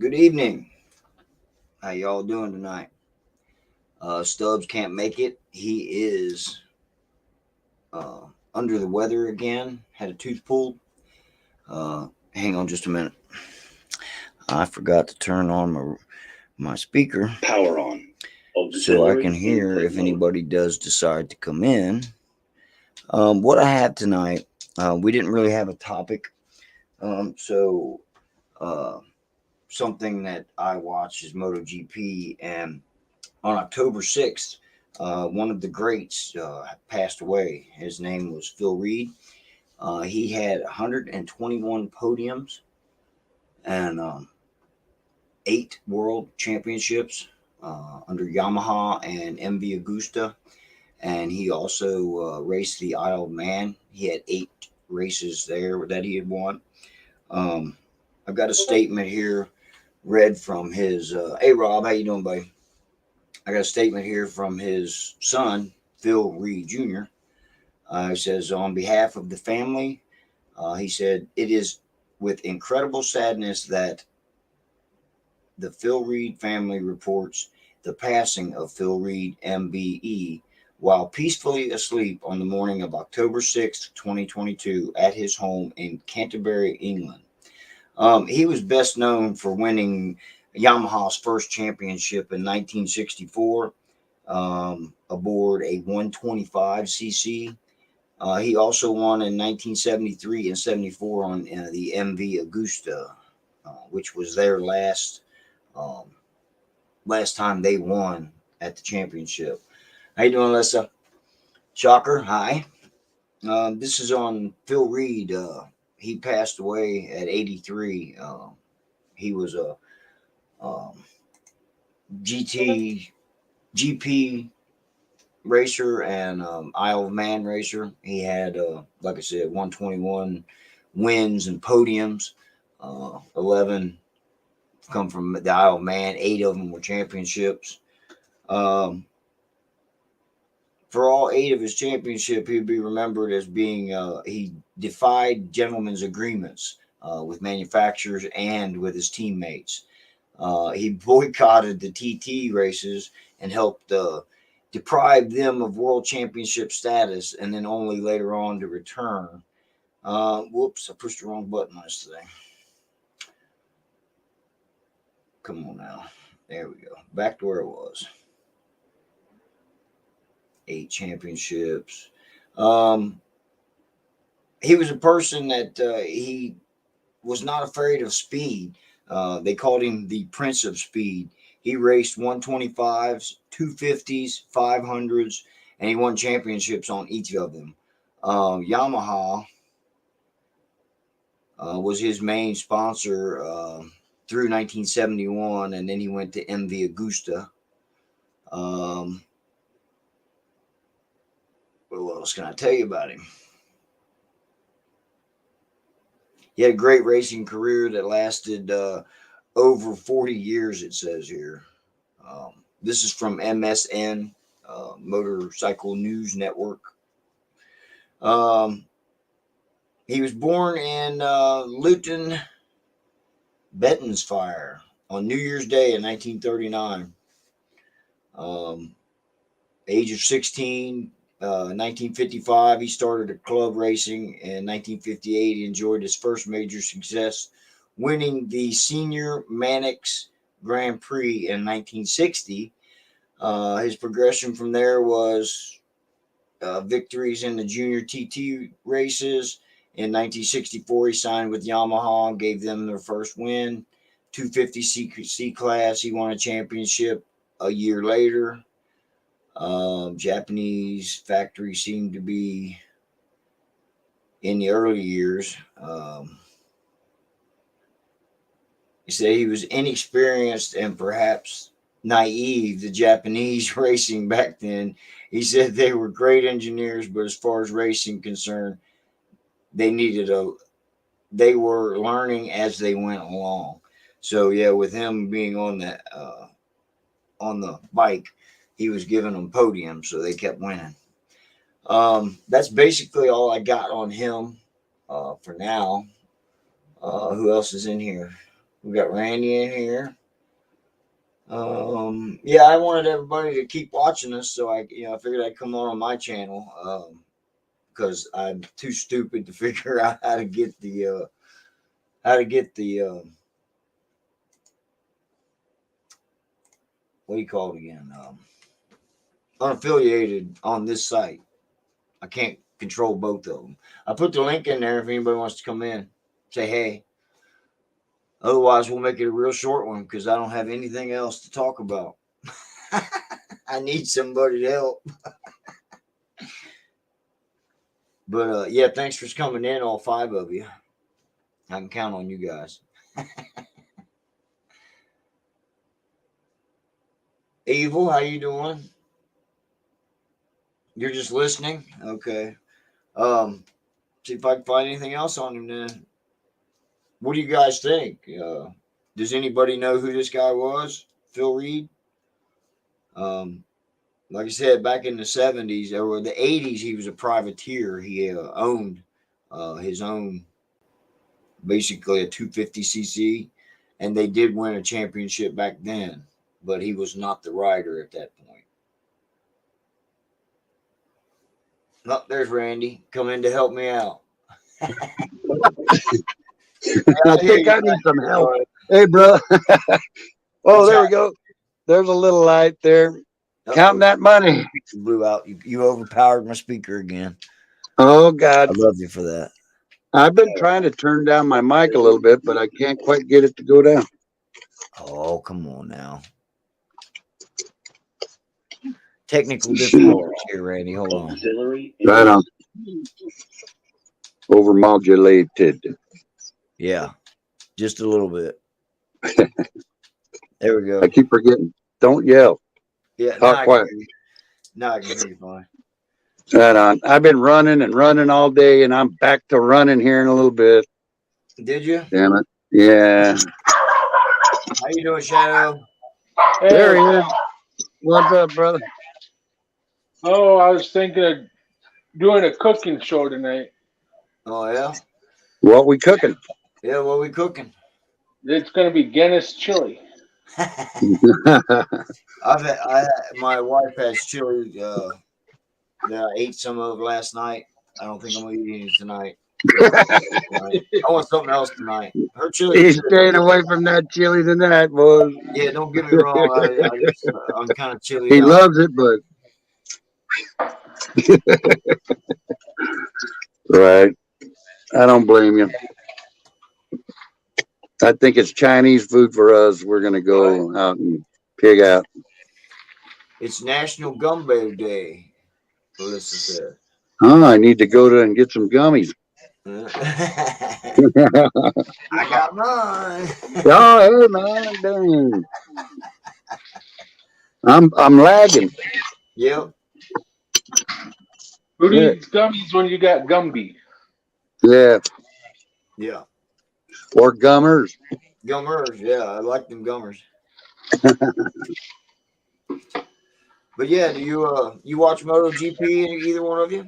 Good evening. How y'all doing tonight? Stubbs can't make it. He is uh, under the weather again. Had a tooth pulled. Uh, Hang on just a minute. I forgot to turn on my speaker. Power on. So I can hear if anybody does decide to come in. What I have tonight, we didn't really have a topic. So uh, something that I watch is MotoGP, and on October 6th, one of the greats passed away. His name was Phil Reed. He had 121 podiums and 8 world championships under Yamaha and MV Agusta. And he also raced the Isle of Man. He had 8 races there that he had won. Um, I've got a statement here read from his. Hey, Rob, how you doing, buddy? I got a statement here from his son, Phil Reed Jr. He says, on behalf of the family, he said, it is with incredible sadness that the Phil Reed family reports the passing of Phil Reed, MBE, while peacefully asleep on the morning of October 6th, 2022, at his home in Canterbury, England. He was best known for winning Yamaha's first championship in 1964 aboard a 125cc. He also won in 1973 and 74 on the MV Agusta, which was their um, last time they won at the championship. How you doing, Lisa? Shocker, hi. This is on Phil Reed. He passed away at 83. He was a um, GP racer and Isle of Man racer. He had, like I said, 121 wins and podiums. 11 come from the Isle of Man. 8 of them were championships. Um, for all 8 of his championship, he'd be remembered as being he defied gentlemen's agreements with manufacturers and with his teammates. He boycotted the TT races and helped deprive them of world championship status, and then only later on to return. Whoops, I pushed the wrong button on this thing. Come on now. There we go. Back to where it was. 8 championships. He was a person that he was not afraid of speed. They called him the Prince of Speed. He raced 125s, 250s, 500s, and he won championships on each of them. Yamaha was his main sponsor through 1971, and then he went to MV Agusta. What else can I tell you about him? He had a great racing career that lasted over 40 years, it says here. This is from MSN, Motorcycle News Network. He was born in Luton, Bettonsfire on New Year's Day in 1939. Age of 16, 1955, he started a club racing. In 1958, he enjoyed his first major success, winning the Senior Mannix Grand Prix in 1960. His progression from there was victories in the junior TT races. In 1964, he signed with Yamaha, gave them their first win. 250C class, he won a championship a year later. Japanese factory seemed to be in the early years. He said he was inexperienced and perhaps naive. The Japanese racing back then, he said they were great engineers, but as far as racing concerned, they were learning as they went along. So yeah, with him being on the bike, he was giving them podiums, so they kept winning. That's basically all I got on him for now. Who else is in here? We got Randy in here. Yeah, I wanted everybody to keep watching us, so I figured I'd come on my channel. Because I'm too stupid to figure out how to get the what do you call it again? Unaffiliated on this site. I can't control both of them. I put the link in there if anybody wants to come in, say hey. Otherwise, we'll make it a real short one because I don't have anything else to talk about. I need somebody to help. But yeah, thanks for coming in, all 5 of you. I can count on you guys. Evil, how you doing? You're just listening? Okay. See if I can find anything else on him then. What do you guys think? Does anybody know who this guy was? Phil Reed? Like I said, back in the 70s or the 80s, he was a privateer. He owned his own, basically a 250cc, and they did win a championship back then, but he was not the rider at that point. Oh, there's Randy. Come in to help me out. I think I need some help. Hey, bro. Oh, there we go. There's a little light there. Counting that money. Blew out. You overpowered my speaker again. Oh, God. I love you for that. I've been trying to turn down my mic a little bit, but I can't quite get it to go down. Oh, come on now. Technical difficulties here, Randy. Hold on. Right on. Overmodulated. Yeah, just a little bit. There we go. I keep forgetting. Don't yell. Yeah, talk quiet. No, I can hear you fine. Right on. I've been running and running all day, and I'm back to running here in a little bit. Did you? Damn it. Yeah. How you doing, Shadow? Hey. There he is. What's up, brother? Oh, I was thinking of doing a cooking show tonight. Oh, yeah? What we cooking? Yeah, what we cooking? It's going to be Guinness chili. My wife has chili that I ate some of last night. I don't think I'm going to eat any tonight. I want something else tonight. Her chili. He's staying away from that chili tonight, boy. Yeah, don't get me wrong. I'm kind of chilly. He loves it, but right. I don't blame you. I think it's Chinese food for us. We're gonna go out and pig out. It's National Gumbo Day. Melissa said. Oh, I need to go to and get some gummies. I got mine. Oh, hey man, dang. I'm lagging. Yep. Who needs gummies when you got Gumby? Yeah. Yeah. Or gummers. Gummers, yeah, I like them gummers. But yeah, do you watch MotoGP? Either one of you?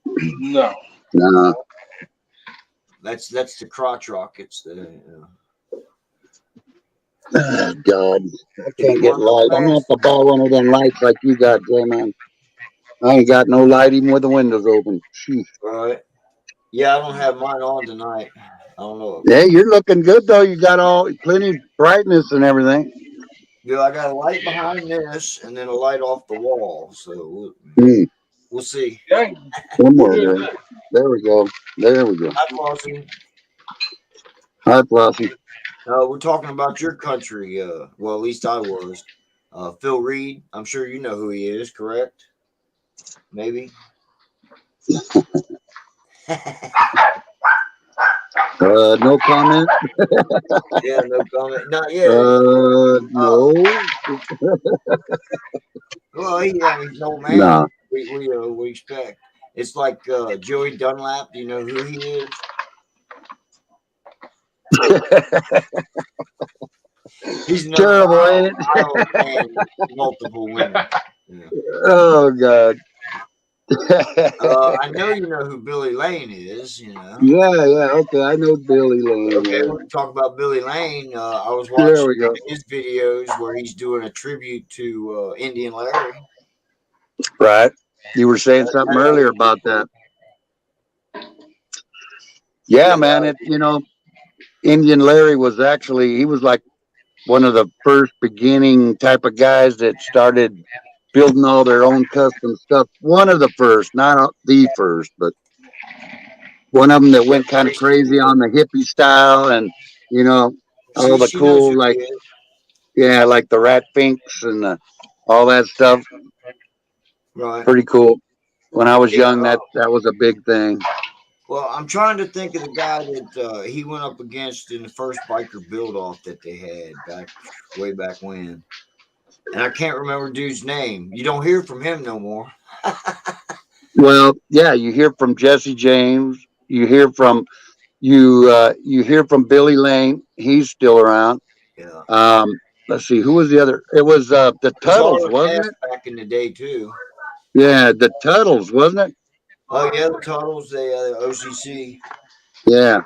No. No. That's the crotch rockets. Oh, God, I can't get light. I'm gonna have to buy one of them lights like you got, J-Man. I ain't got no light even with the windows open. Sheesh. Right. Yeah, I don't have mine on tonight. I don't know. Hey, you're looking good though. You got plenty of brightness and everything. Yeah, I got a light behind this and then a light off the wall. So we'll see. Yeah. One more there. There we go. There we go. Hi, Flossie. Hi, Flossie. We're talking about your country. Well, at least I was. Phil Reed. I'm sure you know who he is, correct? Maybe. No comment. Yeah, no comment. Not yet. No. Well, he's an old man. No. We expect. It's like Joey Dunlap. Do you know who he is? He's terrible, ain't it? Man, multiple women. Yeah. Oh God. I know you know who Billy Lane is. You know. Yeah. Okay, I know Billy Lane. Okay, Yeah. we're gonna talk about Billy Lane. I was There watching we go. his videos where he's doing a tribute to Indian Larry. Right. You were saying something That earlier always about that. Yeah, yeah, man. Indian Larry was actually, he was like one of the first beginning type of guys that started building all their own custom stuff. One of the first, not the first, but one of them that yeah, went kind of Tracy crazy on the hippie style and, you know, all the she knows who cool, he like, is. yeah, like the Rat Finks and all that stuff. Right. Pretty cool. When I was Yeah. young, that was a big thing. Well, I'm trying to think of the guy that he went up against in the first biker build off that they had way back when. And I can't remember dude's name. You don't hear from him no more. Well, yeah, you hear from Jesse James. You hear from Billy Lane. He's still around. Yeah. Let's see, who was the other? It was the There's all Tuttles, the wasn't cast it? back in the day too. Yeah, the Tuttles, wasn't it? Oh yeah, the Tuttles, the OCC. Yeah,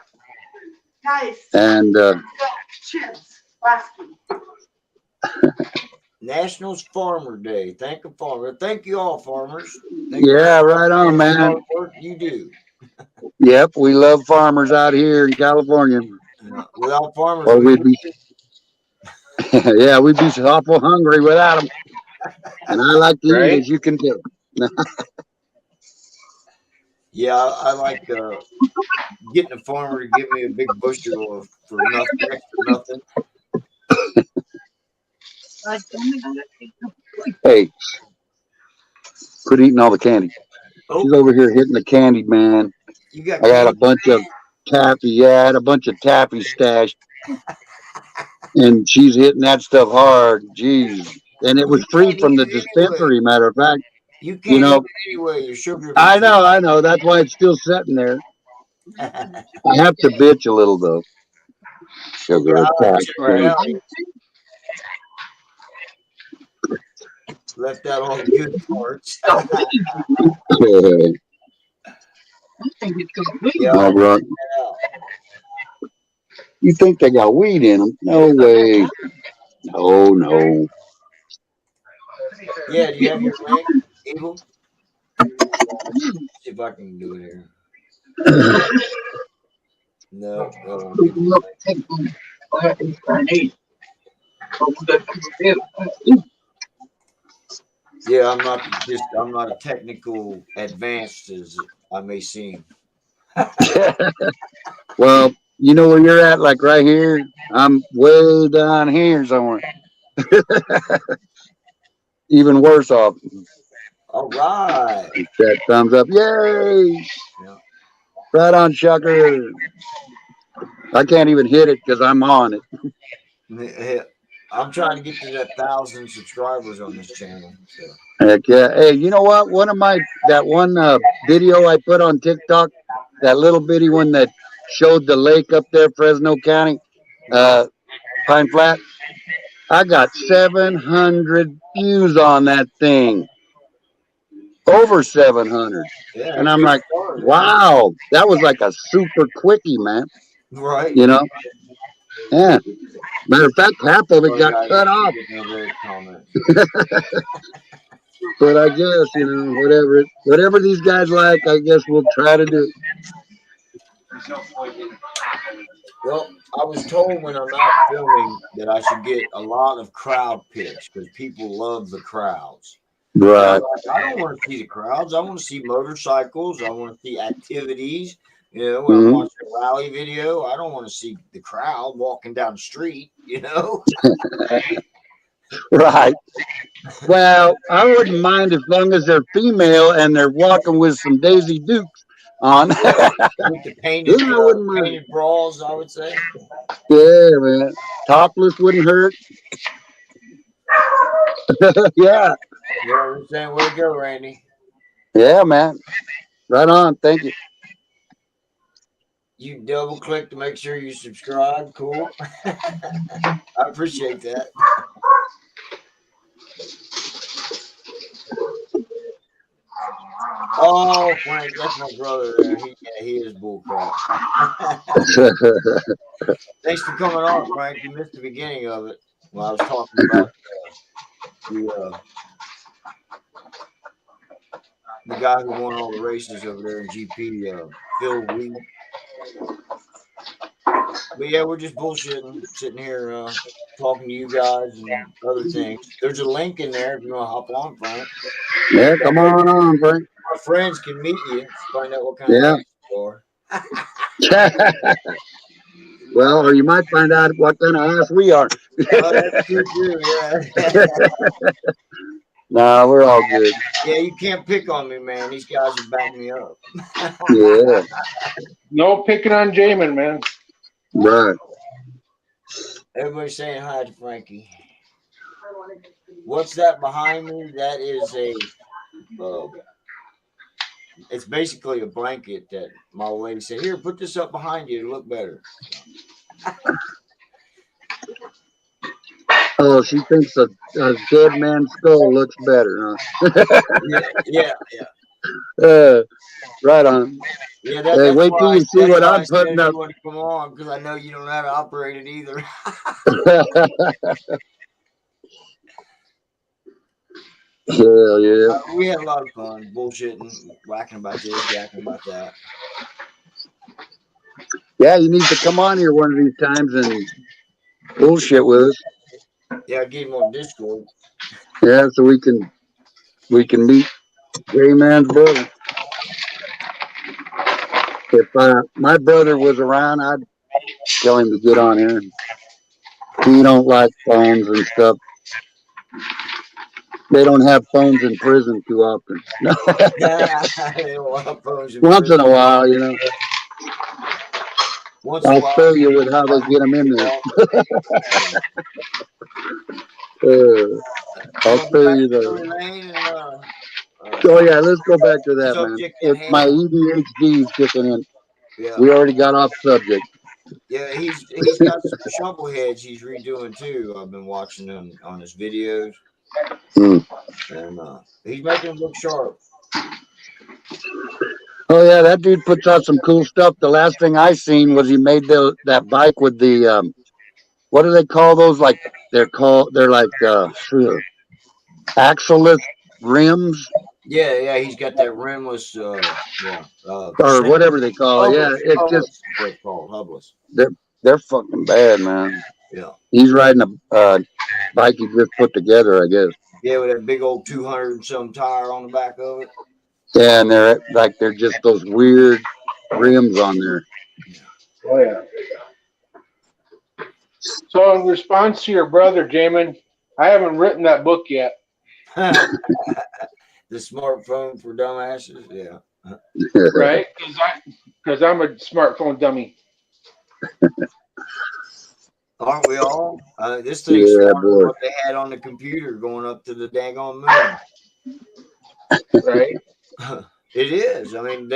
and National's Farmer Day. Thank a farmer. Thank you all farmers. Thank you yeah, right for all on, the man. hard work you do. Yep, we love farmers out here in California, Without farmers, or we we'd would. be yeah, we'd be awful hungry without them. And I like to eat, Right? as you can tell. Yeah, I like getting a farmer to give me a big bushel of for nothing, extra nothing. Hey, quit eating all the candy. She's Oh, over here hitting the candy, man. you got I had a candy? bunch of taffy. Yeah, I had a bunch of taffy stashed, and she's hitting that stuff hard. Jeez. And it was You free can't eat from the it anyway. dispensary, matter of fact. You You can't eat know, it anyway. Your sugar be I too. know, I know. That's why it's still sitting there. I have to bitch a little, though. Yeah, Sugar I like attack. sugar Right. Valley. Left out all the good parts. Yeah, Oh, I'll bro. check that out. You think they got weed in them? No way. No, no. Yeah, do you have your link, Eagle? See if I can do it here. No, that won't give me the link. Yeah, I'm not a technical advanced as I may seem. Well, you know where you're at, like right here? I'm way down here somewhere. Even worse off. All right. That thumbs up. Yay! Yeah. Right on, Shucker. I can't even hit it because I'm on it. I'm trying to get to that 1,000 subscribers on this channel. So Heck yeah. Hey, you know what? That one video I put on TikTok, that little bitty one that showed the lake up there, Fresno County, right. Pine Flat, I got 700 views on that thing. Over 700. Yeah, And that's a I'm good like, start, man. wow, that was like a super quickie, man. Right. You know? Yeah. Matter of fact, half of it Well, got guys, cut off. getting over comments. But I guess, whatever these guys like, I guess we'll try to do. Well, I was told when I'm out filming that I should get a lot of crowd pics because people love the crowds. And I Right. was like, I don't want to see the crowds. I want to see motorcycles. I want to see activities. You know, when I'm Mm-hmm. watching a rally video, I don't want to see the crowd walking down the street, you know? Right. Well, I wouldn't mind as long as they're female and they're walking with some Daisy Dukes on. Yeah, with the Then I wouldn't mind. painted bras, I would say. Yeah, man. Topless wouldn't hurt. Yeah. You know what I'm saying? Way to go, Randy. Yeah, man. Right on. Thank you. You double click to make sure you subscribe. Cool. I appreciate that. Oh, Frank, that's my brother there. He is bullcrap. Thanks for coming on, Frank. You missed the beginning of it when I was talking about the the guy who won all the races over there in GP, Phil Wheat. But yeah, we're just bullshitting, sitting here talking to you guys and other things. There's a link in there if you want to hop on, Frank. Yeah, come on, Frank. Our friends can meet you, find out what kind of Yeah. ass you are. Well, or you might find out what kind of ass we are. That's true too. Yeah, Nah, we're all good. yeah. You can't pick on me, man. These guys will back me up. Yeah, No picking on Jamin, man. right. Everybody's saying hi to Frankie. What's that behind me? That is uh, it's basically a blanket that my old lady said, "Here, put this up behind you to look better." Oh, she thinks a dead man's skull looks better, Yeah. huh? Right on. Yeah, Hey, that's wait till why you see what I I'm said putting up. you want to come on because I know you don't know how to operate it either. Hell yeah. We had a lot of fun bullshitting, whacking about this, yakking about that. Yeah, you need to come on here one of these times and bullshit with us. Yeah, I gave him on Discord. Yeah, so we can meet J Man's brother. If my brother was around, I'd tell him to get on here. He don't like phones and stuff. They don't have phones in prison too often. Once in a while, you know. Once in a I'll while, spare you with how they get them in there. I'll spare you the. Oh yeah, let's go back to that, man. subject at If my hand. ADHD is kicking in, Yeah, we already got off subject. yeah. He's got some shovel heads he's redoing too. I've been watching them on his videos, and he's making them look sharp. Oh yeah, that dude puts out some cool stuff. The last thing I seen was he made that bike with the what do they call those? Like they're like axleless rims Yeah. He's got that rimless, or whatever they call it. Yeah, it's just what it's called, hubless. they're fucking bad, man. Yeah. He's riding a bike he just put together, I guess. Yeah, with that big old 200 and some tire on the back of it. Yeah, and they're just those weird rims on there. Oh yeah. So in response to your brother, Jamin, I haven't written that book yet. The smartphone for dumbasses. Yeah. Right? Because I'm a smartphone dummy. Aren't we all? This thing's smarter than what they had on the computer going up to the daggone moon. Right? It is. I mean,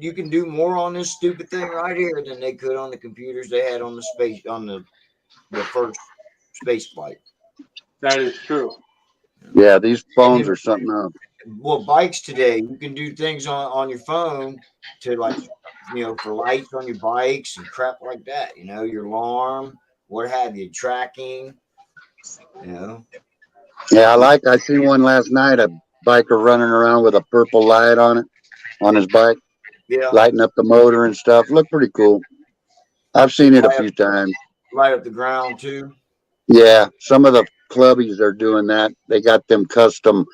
you can do more on this stupid thing right here than they could on the computers they had on the first space flight. That is true. Yeah, these phones are something else. Well, bikes today, you can do things on your phone to for lights on your bikes and crap like that. Your alarm, what have you, tracking. Yeah, I seen one last night, a biker running around with a purple light on it, on his bike. Yeah. Lighting up the motor and stuff. Looked pretty cool. I've seen it a few times. Light up the ground too. Yeah, some of the clubbies are doing that. They got them custom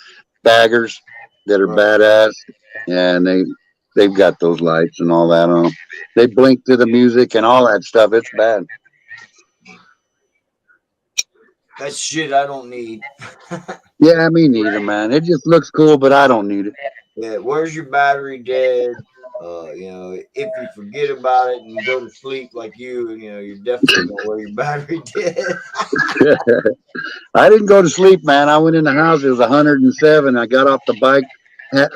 baggers that are badass, and they've got those lights and all that on them. They blink to the music and all that stuff. It's bad. That's shit I don't need. Yeah, me neither, man. It just looks cool, but I don't need it. Yeah, where's your battery dead? If you forget about it and go to sleep like you're definitely gonna wear your battery dead. I didn't go to sleep, man. I went in the house. It was 107. I got off the bike.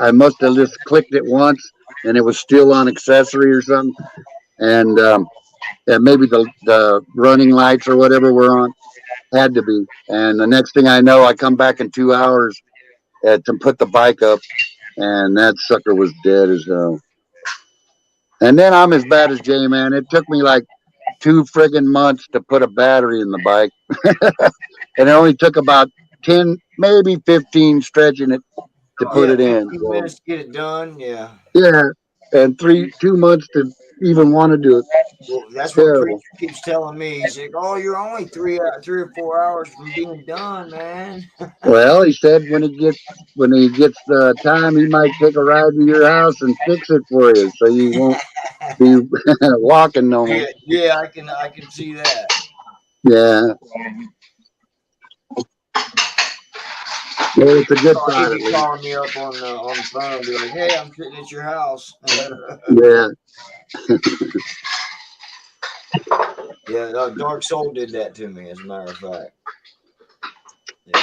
I must have just clicked it once, and it was still on accessory or something. And maybe the running lights or whatever were on. Had to be. And the next thing I know, I come back in 2 hours to put the bike up, and that sucker was dead as hell. And then I'm as bad as Jay, man. It took me like 2 friggin' months to put a battery in the bike, and it only took about 10, maybe 15 stretching it to Oh put yeah, it in. 15 So minutes to get it done. Yeah. yeah, and 2 months to even want to do it. Well, that's what preacher Terrible. keeps telling me. He's like, "Oh, you're only 3 or 4 hours from being done, man." Well, he said when he gets the time, he might take a ride to your house and fix it for you, so you won't be walking no more. Yeah, yeah, I can see that. Yeah, well, it's a good He'd thought at be least. calling me up on the phone and be like, "Hey, I'm sitting at your house." Yeah, Yeah, Dark Soul did that to me, as a matter of fact. Yeah.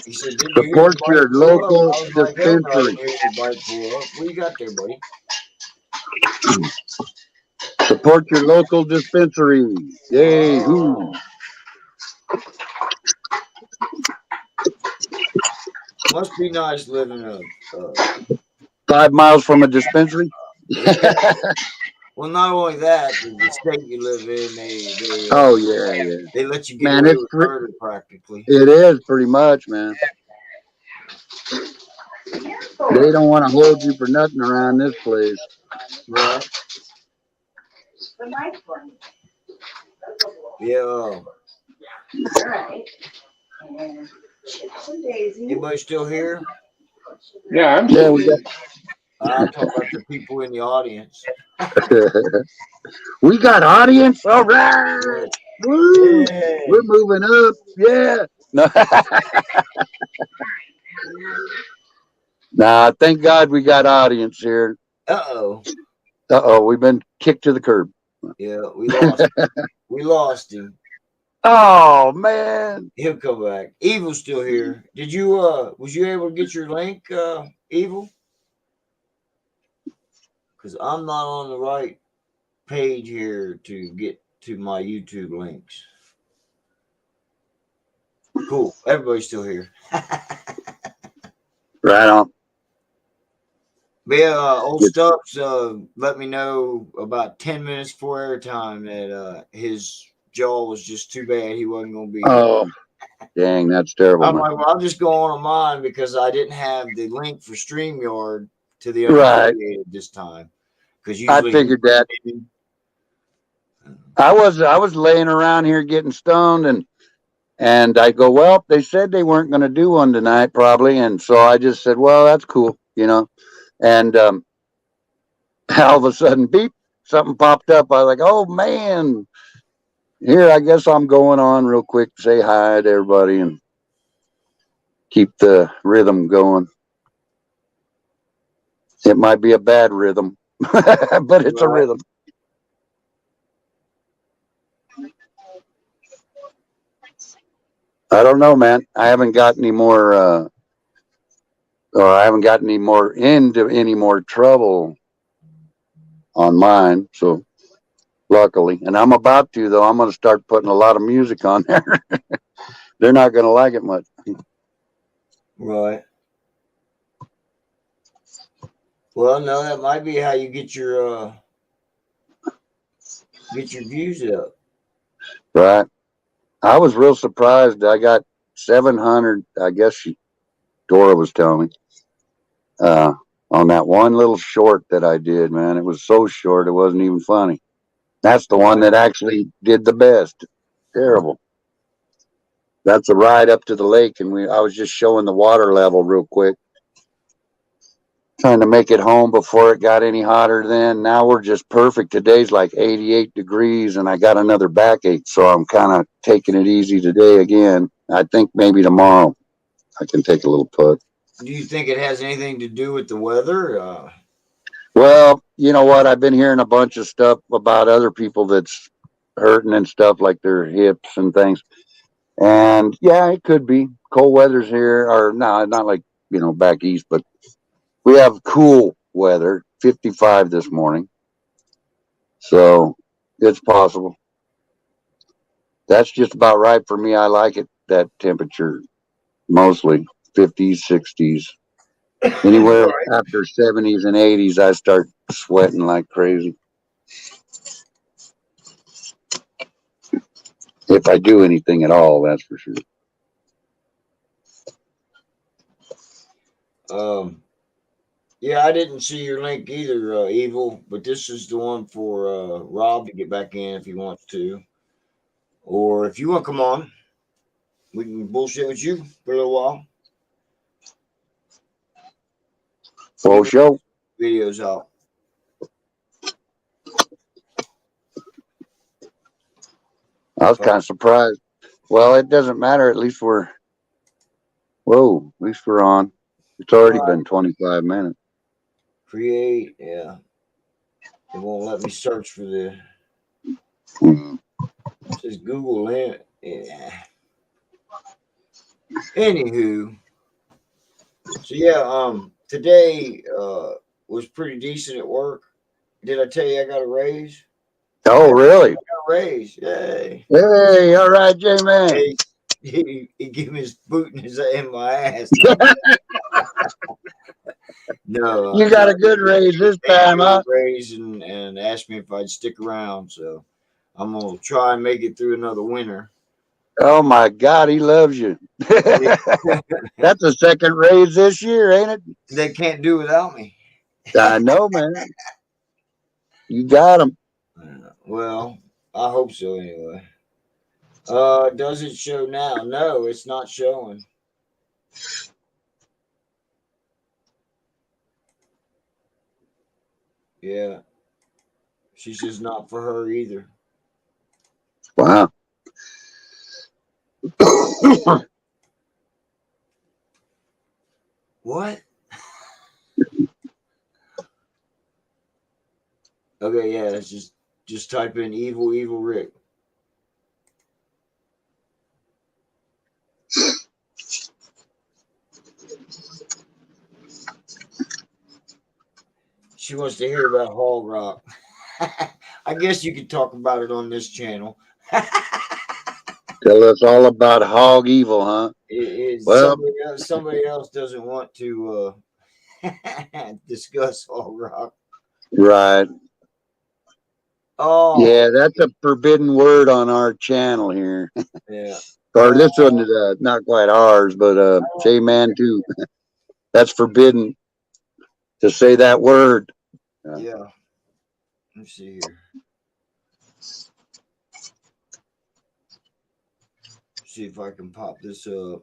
He said, "Did you hear support your bike your pull up?" local I was like, "Hell no, I dispensary. didn't hear your bike pull up. What you got there, buddy?" Support your local dispensary. Yay! Who? Oh, must be nice living a 5 miles from a dispensary. yeah. Well, not only that, the state you live in, Oh yeah, yeah. they let you get Man, away with murder practically. it is pretty much, man. They don't want to hold you for nothing around this place. Right? Yeah. Anybody still here? Yeah, I'm Yeah, still we here. got I'm talking about the people in the audience. we got audience. All right, woo! We're Yay! moving up. Yeah. No, nah. Thank God we got audience here. Uh-oh. We've been kicked to the curb. Yeah, we lost. We lost him. Oh man. He'll come back. Evil's still here. Did you was you able to get your link, Evil? Because I'm not on the right page here to get to my YouTube links. Cool. Everybody's still here. Right on. But yeah, old Good. Stubbs let me know about 10 minutes before airtime that his jaw was just too bad he wasn't going to be here. Oh, dang, that's terrible, I'm man. like, well, I'll just go on mine because I didn't have the link for StreamYard to the Right. unaffiliated this time. Because I usually, figured that. I was laying around here getting stoned, and I go, well, they said they weren't going to do one tonight, probably, and so I just said, well, that's cool, and all of a sudden, beep, something popped up. I was like, oh man, here, I guess I'm going on real quick, say hi to everybody, and keep the rhythm going. It might be a bad rhythm, but it's a right? rhythm. I don't know, man. I haven't got any more, or I haven't gotten any more into any more trouble on mine. So luckily, and I'm about to though. I'm going to start putting a lot of music on there. They're not going to like it much. Right. Well, no, that might be how you get your views up. Right. I was real surprised. I got 700. I guess Dora was telling me uh, on that one little short that I did. Man, it was so short it wasn't even funny. That's the one Right. that actually did the best. Terrible. That's a ride up to the lake, and I was just showing the water level real quick, trying to make it home before it got any hotter. Then now we're just perfect. Today's like 88 degrees, and I got another backache, so I'm kind of taking it easy today again. I think maybe tomorrow I can take a little putt. Do you think it has anything to do with the weather? Well, you know what? I've been hearing a bunch of stuff about other people that's hurting and stuff like their hips and things. And yeah, it could be. Cold weather's here, or no, not like, back east, but we have cool weather, 55 this morning. So it's possible. That's just about right for me. I like it, that temperature, mostly 50s, 60s. Anywhere All right. after 70s and 80s, I start sweating like crazy. If I do anything at all, that's for sure. Yeah, I didn't see your link either, Evil, but this is the one for Rob to get back in if he wants to. Or if you want to come on, we can bullshit with you for a little while. See For what sure. videos out. I was kind of surprised. Well, it doesn't matter. At least whoa, at least we're on. It's already been 25 minutes. Create, yeah. It won't let me search for the. Hmm. It says Google it. Yeah. Anywho, so yeah, today was pretty decent at work. Did I tell you I got a raise? Oh, really? Got a raise, yay! Hey, all right, J-Man. Hey, he gave me his boot in my ass. No, You got a good raise this time, huh? raise and asked me if I'd stick around. So I'm gonna try and make it through another winter. Oh, my God, he loves you. That's the second raise this year, ain't it? They can't do without me. I know, man. You got him. Well, I hope so anyway. Does it show now? No, it's not showing. Yeah. She says not for her either. Wow. What? Okay, yeah, it's just type in evil Rick. She wants to hear about Hog Rock. I guess you could talk about it on this channel. Tell us all about hog evil, huh? Well, Somebody else doesn't want to discuss Hog Rock. right. Oh, Yeah, that's a forbidden word on our channel here. yeah. Or this one is not quite ours, but J-Man too. That's forbidden to say that word. Yeah. Let's see here. See if I can pop this up.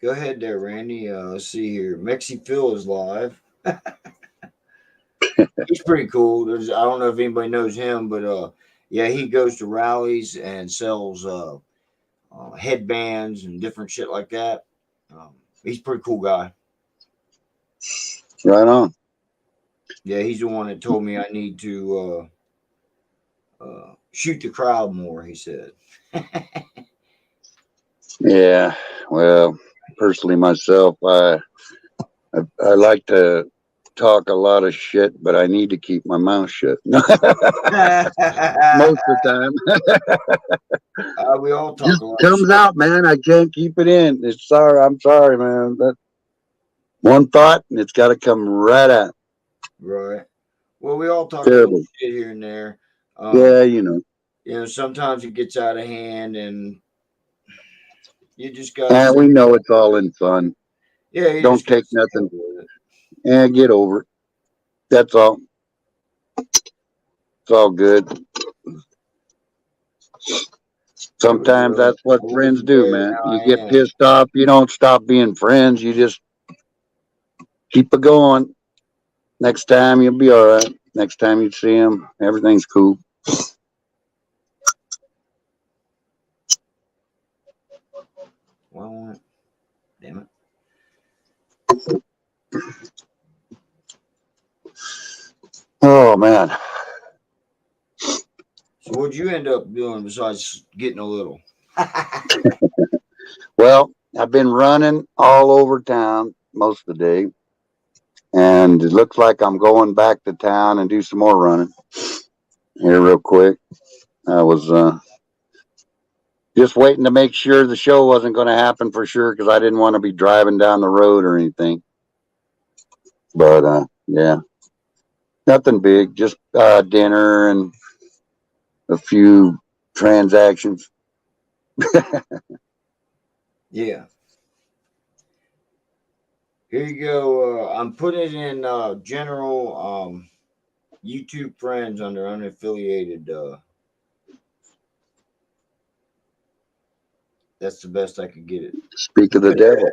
Go ahead there, Randy. Let's see here. Mexi Phil is live. He's pretty cool. I don't know if anybody knows him, but yeah, he goes to rallies and sells headbands and different shit like that. He's a pretty cool guy. Right on. Yeah, he's the one that told me I need to shoot the crowd more. He said. Yeah. Well, personally myself, I like to talk a lot of shit, but I need to keep my mouth shut. Most of the time. We all talk Just a lot of comes shit. out, man. I can't keep it in. It's sorry. I'm sorry, man. That one thought, and it's got to come right out. Right. Well, we all talk Terrible. a little shit here and there. Yeah, you know. You know, sometimes it gets out of hand, and you just got. And we know it's all in fun. Yeah, you Don't just gotta take nothing. with it. And get over it. That's all. It's all good. Sometimes that's what friends do, man. You get pissed off. You don't stop being friends. You just keep it going. Next time you'll be all right. Next time you see him, everything's cool. Well, damn it. Oh, man. So what'd you end up doing besides getting a little? Well, I've been running all over town most of the day. and it looks like I'm going back to town and do some more running here real quick. I was just waiting to make sure the show wasn't going to happen for sure because I didn't want to be driving down the road or anything. But yeah, nothing big, just dinner and a few transactions. Yeah. Here you go. I'm putting it in general YouTube friends under unaffiliated. That's the best I could get it. Speak of the devil.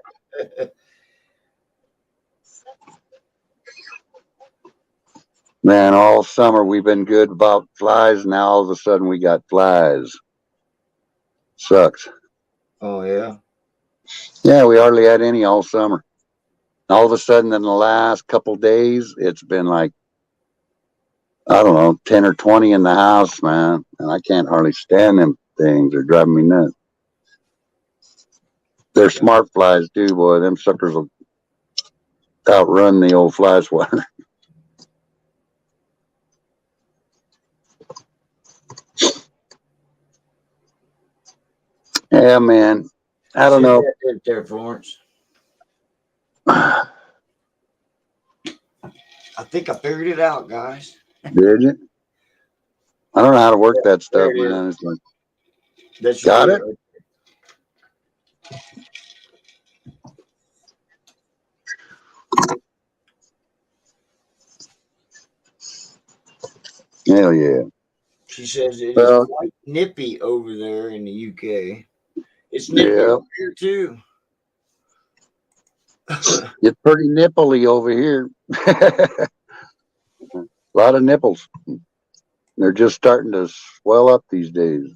Man, all summer we've been good about flies. Now all of a sudden we got flies. Sucks. Oh yeah. Yeah, we hardly had any all summer. All of a sudden in the last couple days, it's been like, I don't know, 10 or 20 in the house, man. And I can't hardly stand them things. They're driving me nuts. They're smart flies too, boy. Them suckers will outrun the old fly swatter. Yeah, man. I don't know. There, Florence. I think I figured it out, guys. Did you? I don't know how to work that stuff, man. It's like, That's got it? Hell yeah. She says it is quite nippy over there in the UK. It's nippy over here too. It's pretty nipply over here. A lot of nipples. They're just starting to swell up these days.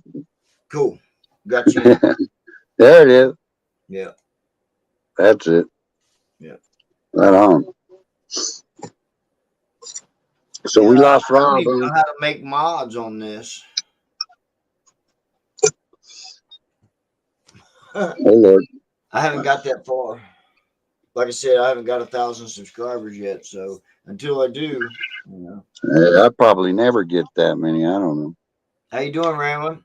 Cool. Got you. There it is. Yeah. That's it. Yeah. Right on. So we lost Rob. I don't even know how to make mods on this. Oh Lord. I haven't got that far. Like I said, I haven't got 1,000 subscribers yet. So until I do, you know. I probably never get that many. I don't know. How you doing, Ramon?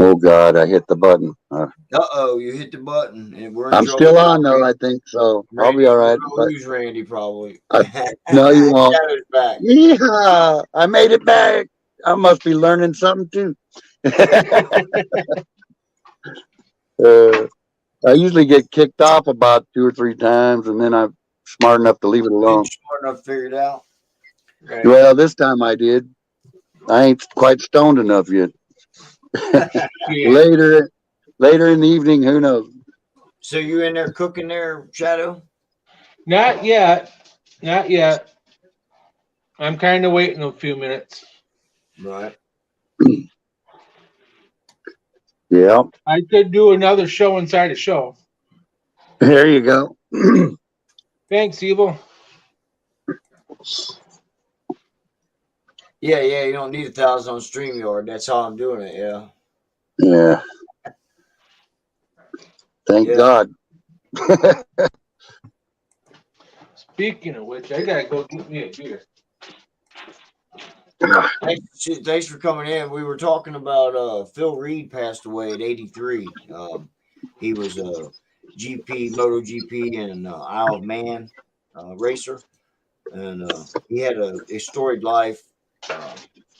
Oh God, I hit the button. Uh-oh, you hit the button. And we're in I'm trouble. still on though, I think so. I'll be all right. Lose Randy probably. No, you won't. Shadow's back. Yeah, I made it back. I must be learning something too. I usually get kicked off about 2 or 3 times, and then I'm smart enough to leave it alone. Smart enough to figure it out. Right. Well, this time I did. I ain't quite stoned enough yet. Yeah. Later in the evening, who knows? So you in there cooking there, Shadow? Not yet. Not yet. I'm kind of waiting a few minutes. Right. Yeah. I could do another show inside a show. There you go. Thanks, Evil. Yeah, you don't need 1,000 on StreamYard. That's how I'm doing it, yeah. Yeah. Thank God. Speaking of which, I gotta go get me a beer. Thanks for coming in. We were talking about Phil Reed passed away at 83. He was a MotoGP and Isle of Man racer, and he had a storied life.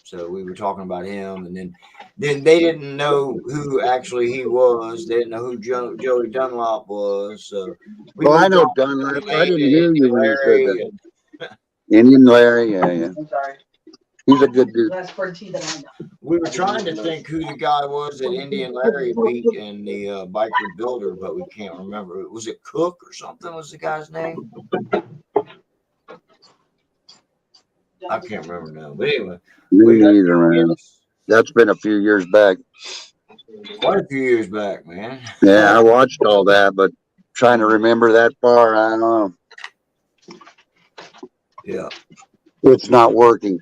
So we were talking about him, and then they didn't know who actually he was. They didn't know who Joey Dunlop was. So I know Dunlop. I didn't hear you when you said that. Indian Larry, yeah. I'm sorry. He's a good dude. That's for tea that I know. We were trying to think who the guy was that Indian Larry beat in the Biker Builder, but we can't remember. Was it Cook or something? Was the guy's name? I can't remember now. But anyway, Me neither, man. That's been a few years back. Quite a few years back, man. Yeah, I watched all that, but trying to remember that far, I don't know. Yeah. It's not working.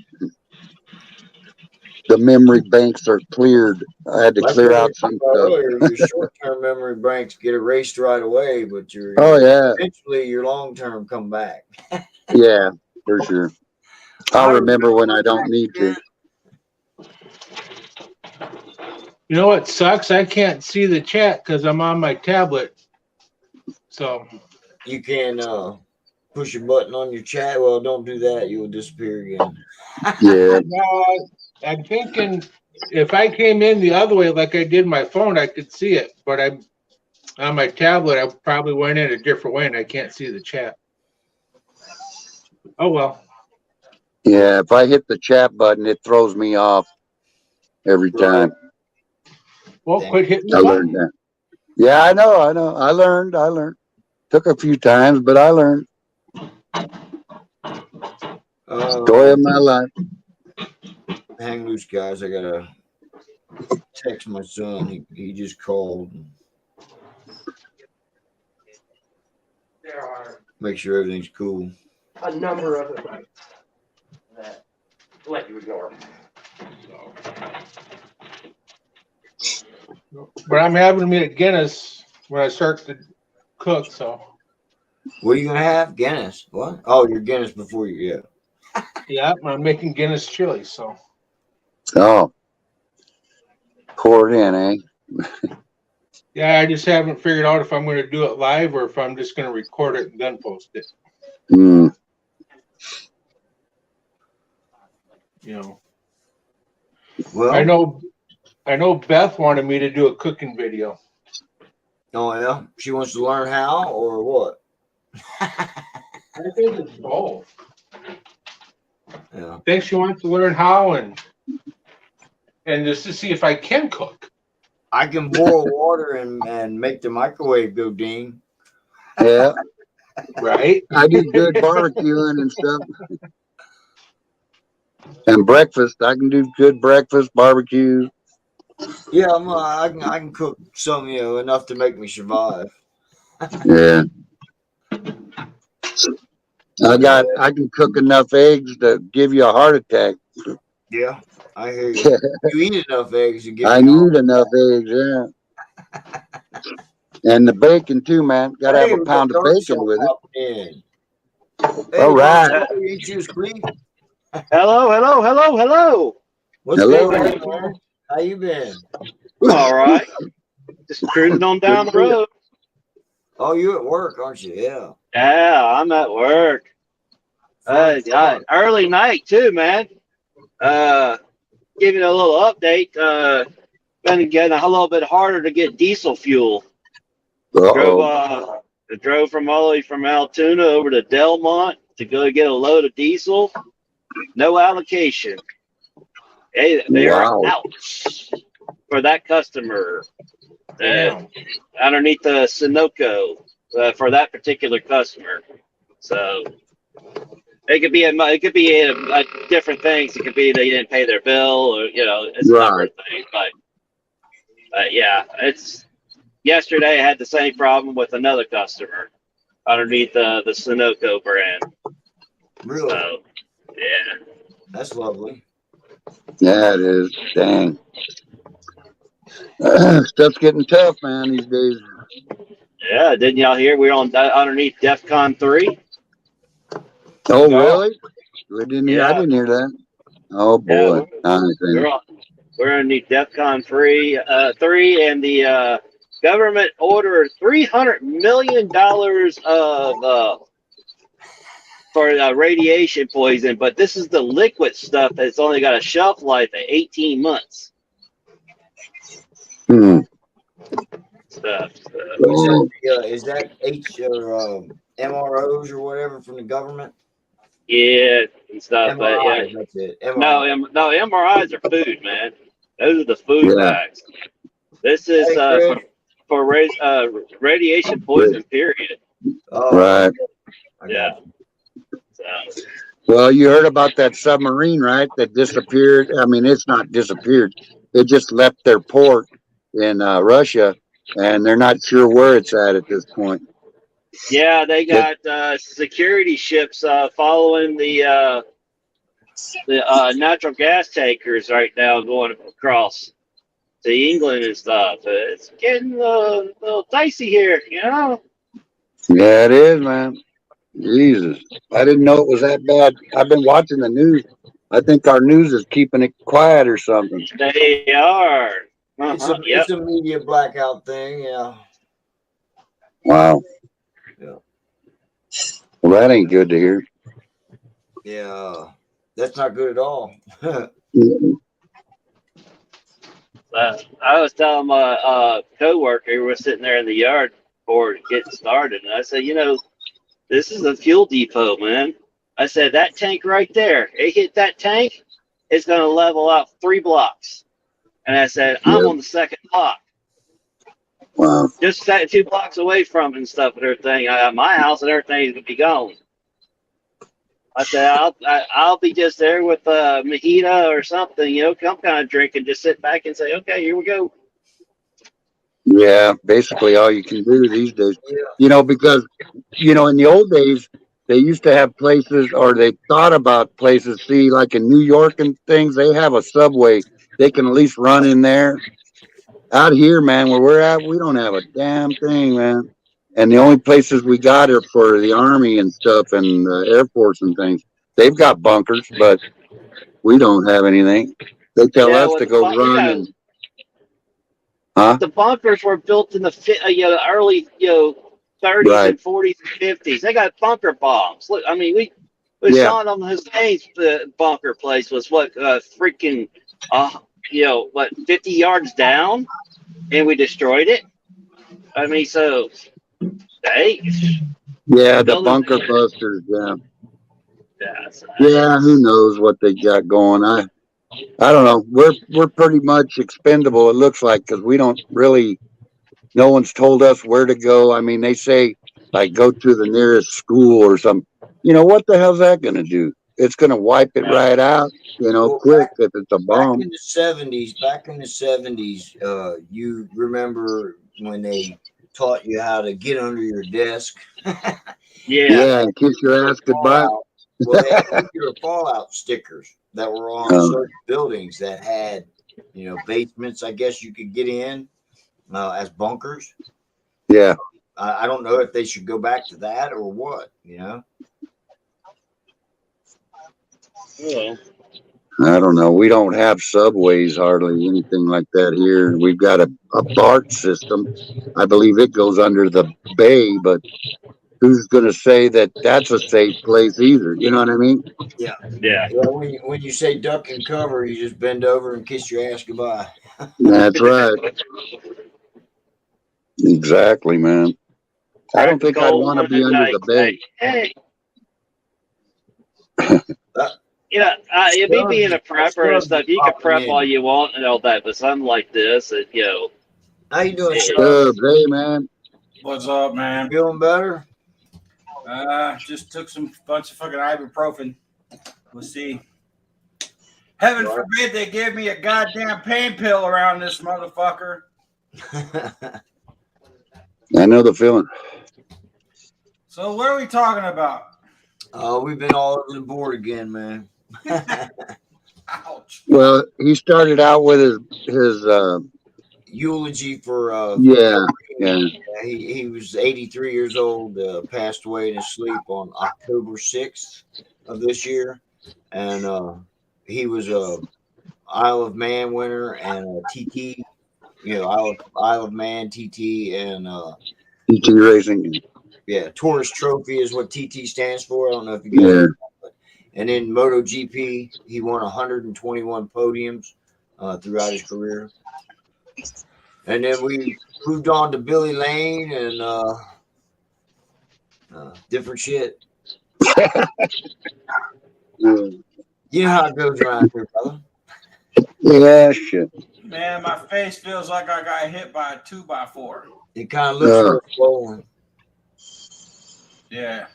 the memory banks are cleared. I had to Like clear we were out talking some about stuff. earlier, your short-term memory banks get erased right away, but Oh yeah, eventually your long-term come back. yeah, for sure. I'll remember when I don't need to. You know what sucks? I can't see the chat because I'm on my tablet. So You can push a button on your chat. Well, don't do that; you'll disappear again. Yeah, I'm thinking if I came in the other way like I did my phone, I could see it. But I'm on my tablet. I probably went in a different way, and I can't see the chat. Oh well. yeah. If I hit the chat button, it throws me off every time. Well, Dang. quit hitting I the learned button. that. Yeah, I know. I learned. Took a few times, but I learned. Story of my life. Hang loose, guys. I gotta text my son. He just called. There are Make sure everything's cool. a number of them that let you ignore. But I'm having me at Guinness when I start to cook. So What are you gonna have? Guinness. What? Oh, your Guinness before you. Yeah. yeah, I'm making Guinness chili. So Oh, pour it in, eh? yeah, I just haven't figured out if I'm going to do it live or if I'm just going to record it and then post it. Mm. You know. Well. I know Beth wanted me to do a cooking video. Oh yeah. She wants to learn how or what? I think it's both. Yeah. I think she wants to learn how and just to see if I can cook. I can boil water and make the microwave go ding. Yeah, Right? I do good barbecuing and stuff. And breakfast, I can do good breakfast, barbecue. Yeah, I can cook some, enough to make me survive. Yeah. I can cook enough eggs to give you a heart attack. Yeah, I hear you. You eat enough eggs to give I me all. need enough eggs, yeah. And the bacon too, man. Gotta have Hey, a we got pound of Dark bacon Soul with it. popping in. Hey, All Dark right. Soul, ain't you asleep? Hello, hello, hello, hello. What's Hello. going on, man? How you been? All right. Just cruising on down the road. Oh, you at work, aren't you? Yeah. Yeah, I'm at work. Early night too, man. Give you a little update. Been getting a little bit harder to get diesel fuel. Uh-oh. Drove from all the way from Altoona over to Delmont to go get a load of diesel. No allocation. They are Wow. out for that customer. Damn. Underneath the Sunoco for that particular customer. So it could be a different things. It could be they didn't pay their bill, or it's a number of things. But yeah, it's yesterday I had the same problem with another customer underneath the Sunoco brand. Really? So yeah, That's lovely. Yeah, it is. Dang. Stuff's getting tough, man, these days. yeah. Didn't y'all hear we're on underneath DEFCON 3? Oh, No. really? I didn't hear that. Oh boy. We're underneath DEFCON 3, and the government ordered $300 million of for radiation poison, but this is the liquid stuff that's only got a shelf life of 18 months. Stuff. Is that H or MROs or whatever from the government? Yeah, and stuff. MRIs, But yeah, that's it. no, MRIs. no, MRIs are food, man. Those are the food Yeah. bags. This is Hey, Chris. for radiation poison. Period. Oh, Right. I got Yeah. you. So, Well, you heard about that submarine, right? That disappeared. I mean, it's not disappeared. It just left their port in Russia, and they're not sure where it's at this point. yeah, they got security ships following the the natural gas tankers right now going across to England and stuff. It's getting a little dicey here, you know. Yeah, it is, man. Jesus, I didn't know it was that bad. I've been watching the news. I think our news is keeping it quiet or something. They are. Yep. It's a media blackout thing. Yeah. Wow. Yeah. Well, that ain't good to hear. Yeah. That's not good at all. Mm-mm. I was telling my coworker, we were sitting there in the yard before getting started, and I said, you know, this is a fuel depot, man. I said, that tank right there, it hit that tank, it's going to level out 3 blocks. And I said, I'm Yep. on the second block, Wow. just that 2 blocks away from it and stuff and everything. My house and everything is going to be gone. I said, I'll be just there with mojito or something, you know, some kind of drink and just sit back and say, okay, here we go. Yeah, basically all you can do these days. Yeah. You know, because, you know, in the old days, they used to have places, or they thought about places. See, like in New York and things, they have a subway. They can at least run in there. Out here, man, where we're at, we don't have a damn thing, man. And the only places we got are for the Army and stuff and the Air Force and things. They've got bunkers, but we don't have anything. They tell Yeah, us well, to go run and, huh? the bunkers were built in the early 30s Right. and 40s and 50s. They got bunker bombs. Look, I mean, we Yeah. saw it on Hussein's bunker place was freaking 50 yards down, and we destroyed it. I mean, so hey, Yeah, the building bunker busters, yeah. so, Yeah, who knows what they got going. I don't know. We're pretty much expendable, it looks like, because we don't really, no one's told us where to go. I mean, they say, like, go to the nearest school or something. You know, what the hell's that going to do? It's going to wipe it right out, you know, Well, quick if it's a bomb. Back in the 70s, you remember when they taught you how to get under your desk? yeah, Yeah, and kiss your ass goodbye. Fallout. Well, they had nuclear fallout stickers that were on certain buildings that had, basements, I guess you could get in as bunkers. Yeah. I don't know if they should go back to that or what, well, I don't know. We don't have subways hardly, anything like that here. We've got a BART system. I believe it goes under the bay, but who's going to say that that's a safe place either? You know what I mean? Yeah. yeah. Yeah, when you say duck and cover, you just bend over and kiss your ass goodbye. That's right. Exactly, man. I don't think I'd want to be under the bay. Hey. Me being a prepper and stuff, you can prep all you want and all that, but something like this, How you doing, Hey, man. What's up, man? Feeling better? Just took some bunch of fucking ibuprofen. We'll see. Heaven forbid they give me a goddamn pain pill around this motherfucker. I know the feeling. So what are we talking about? We've been all over the board again, man. Ouch. Well, he started out with his eulogy for yeah. He was 83 years old, passed away in his sleep on October 6th of this year, and he was a Isle of Man winner and a TT, Isle of Man TT and TT racing. Yeah, Tourist Trophy is what TT stands for. I don't know if you guys know that. And in MotoGP, he won 121 podiums throughout his career. And then we moved on to Billy Lane and different shit. You know how it goes around here, brother. Yeah, shit. Man, my face feels like I got hit by a 2x4. It kind of looks like swollen. Yeah.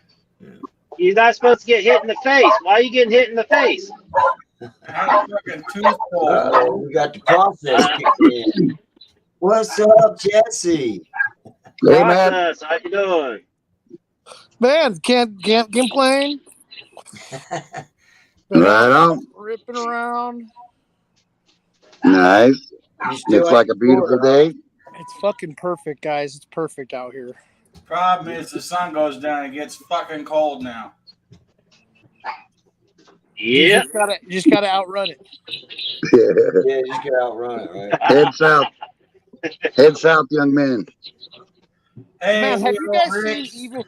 You're not supposed to get hit in the face. Why are you getting hit in the face? I had a fucking tooth pulled. We got the process kicking in. What's up, Jesse? Hey, man. Process, how you doing? Man, can't complain. Right on. Ripping around. Nice. You still Looks at like a beautiful Florida, day. It's fucking perfect, guys. It's perfect out here. Problem is the sun goes down. It gets fucking cold now. Yeah. You just gotta outrun it. Yeah, you just gotta outrun it, right? Head south. Head south, young man. Hey, Man, have you guys Rick. seen evil?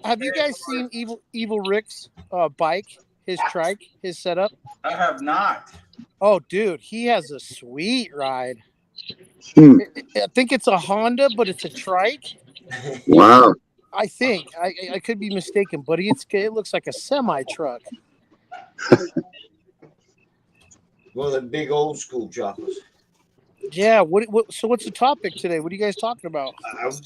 Have you guys seen evil Rick's bike? His trike, his setup. I have not. Oh, dude, he has a sweet ride. Hmm. I think it's a Honda, but it's a trike. Wow. I think I could be mistaken, but it looks like a semi truck. Well, the big old school choppers. Yeah. So what's the topic today? What are you guys talking about?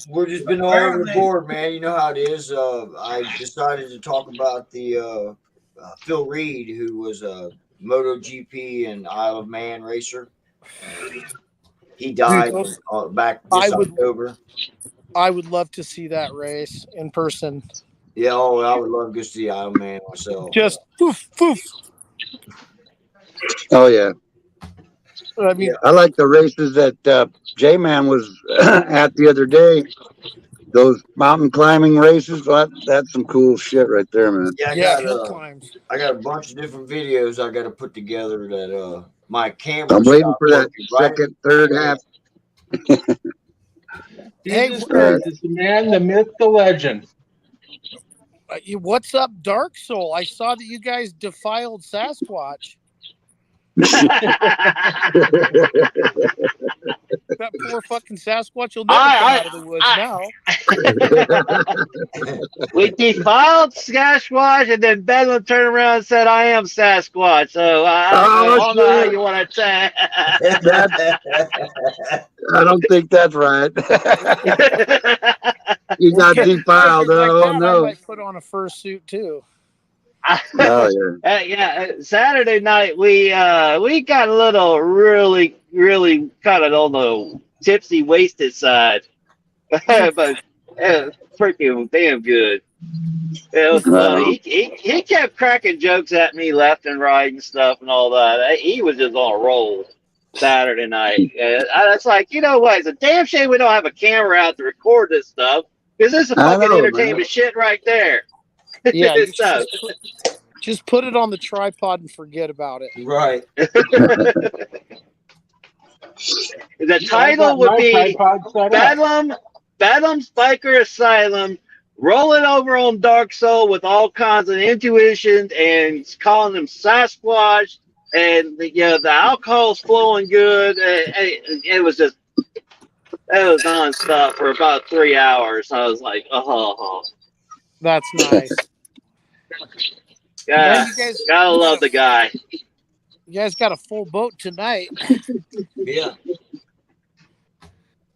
We're just been all over the board, man. You know how it is. I decided to talk about the Phil Reed, who was a MotoGP and Isle of Man racer. He died back this October. I would love to see that race in person. Yeah, I would love to go see Isle of Man myself. Just poof, poof. Oh, yeah. I mean, I like the races that J-Man was at the other day. Those mountain climbing races. That's some cool shit right there, man. Yeah, hill climbs. I got a bunch of different videos I got to put together that my camera. I'm waiting for that second, third half. Jesus Christ, it's the man, the myth, the legend. What's up, Dark Soul? I saw that you guys defiled Sasquatch. That poor fucking Sasquatch will never come out of the woods now. We defiled Sasquatch, and then Bedlam turned around and said, "I am Sasquatch." So I don't know how you want to say. I don't think that's right. You got defiled. Oh no! I might put on a fursuit too. Oh yeah. Saturday night we got a little really kind of on the tipsy wasted side, but freaking damn good. It was, he kept cracking jokes at me left and right and stuff and all that. He was just on a roll Saturday night. I was like, you know what? It's a damn shame we don't have a camera out to record this stuff, because this is fucking entertainment shit right there. Yeah, just put it on the tripod and forget about it. Right. The title would be Bedlam's Biker Asylum, rolling over on Dark Soul with all kinds of intuitions and calling him Sasquatch, and the alcohol's flowing good. It was nonstop for about 3 hours. I was like, That's nice. Yeah, gotta love the guy. You guys got a full boat tonight. Yeah.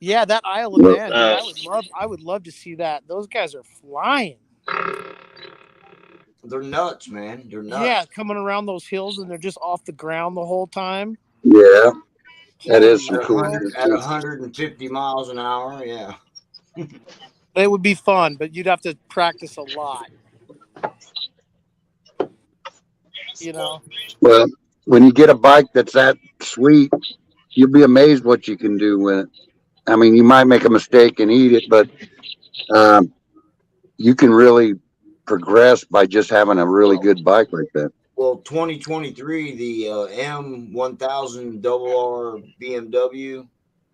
Yeah, that Isle of Man. I would love to see that. Those guys are flying. They're nuts, man. They're nuts. Yeah, coming around those hills and they're just off the ground the whole time. Yeah, that is some cool. At 150 miles an hour, yeah. It would be fun, but you'd have to practice a lot. You know. Well, when you get a bike that's that sweet, you'll be amazed what you can do with it. I mean, you might make a mistake and eat it, but you can really progress by just having a really good bike like that. Well, 2023, the M1000 RR BMW is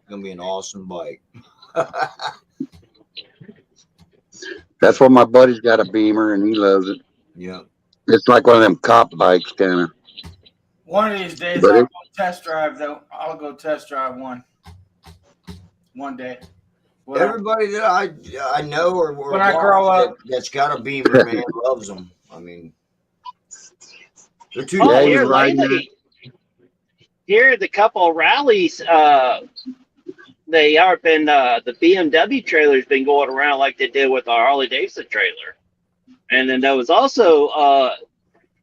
gonna be an awesome bike. That's what my buddy's got, a Beamer, and he loves it. Yeah. It's like one of them cop bikes, kind of. One of these days, I'll go test drive, though. I'll go test drive one day. Everybody that I know or when I grow up, that's got a Beamer, man, loves them. I mean, they're too here lately. Here, the couple of rallies, they are been the BMW trailer's been going around like they did with our Harley Davidson trailer, and then there was also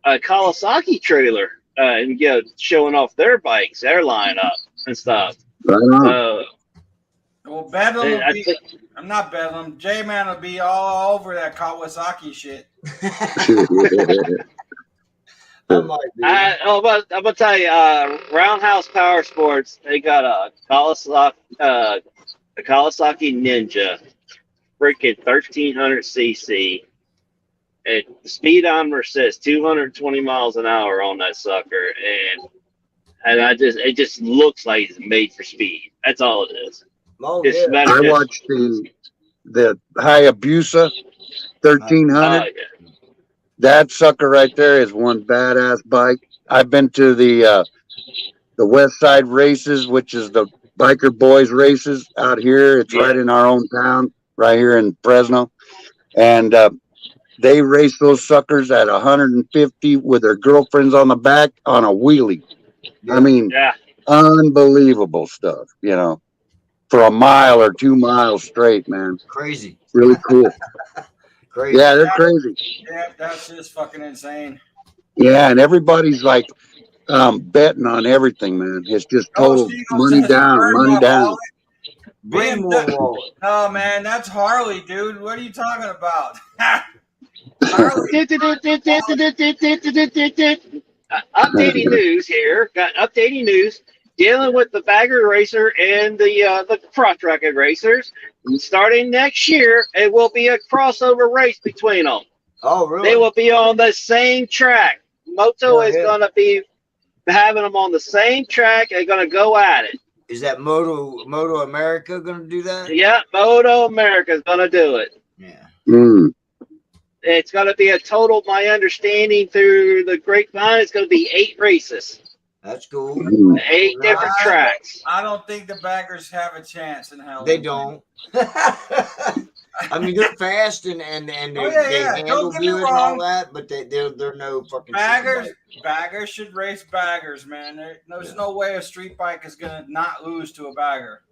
a Kawasaki trailer, and showing off their bikes, their lineup and stuff. Well, Bedlam will be. I'm not Bedlam. J-Man will be all over that Kawasaki shit. I might be. I'm gonna tell you, Roundhouse Power Sports, they got a Kawasaki Ninja, freaking 1300cc. And the speedometer says 220 miles an hour on that sucker, and it just looks like it's made for speed. That's all it is. Oh, It's yeah. better- I just- watched the Hayabusa 1300. yeah. That sucker right there is one badass bike. I've been to the West Side races, which is the biker boys races out here. It's right in our own town, right here in Fresno, and they race those suckers at 150 with their girlfriends on the back on a wheelie. I mean, Yeah. unbelievable stuff, for a mile or 2 miles straight, man. Crazy. Really cool. Crazy. Yeah, they're crazy. Yeah, that's just fucking insane. Yeah, and everybody's like betting on everything, man. It's just total money down, money down. Bring more wallet. No, man, that's Harley, dude. What are you talking about? Harley. Updating news here. Got updating news dealing with the bagger racer and the cross tracker racers. Starting next year, it will be a crossover race between them. Oh, really? They will be on the same track. Moto is going to be having them on the same track. They're going to go at it. Is that Moto America going to do that? Yeah, Moto America is going to do it. Yeah. It's going to be a total, my understanding through the grapevine, it's going to be 8 races. That's cool. 8 different tracks. I don't think the baggers have a chance in hell. They don't. I mean, they're fast and they handle good and all that, but they're no fucking baggers should race baggers, man. There's no way a street bike is gonna not lose to a bagger.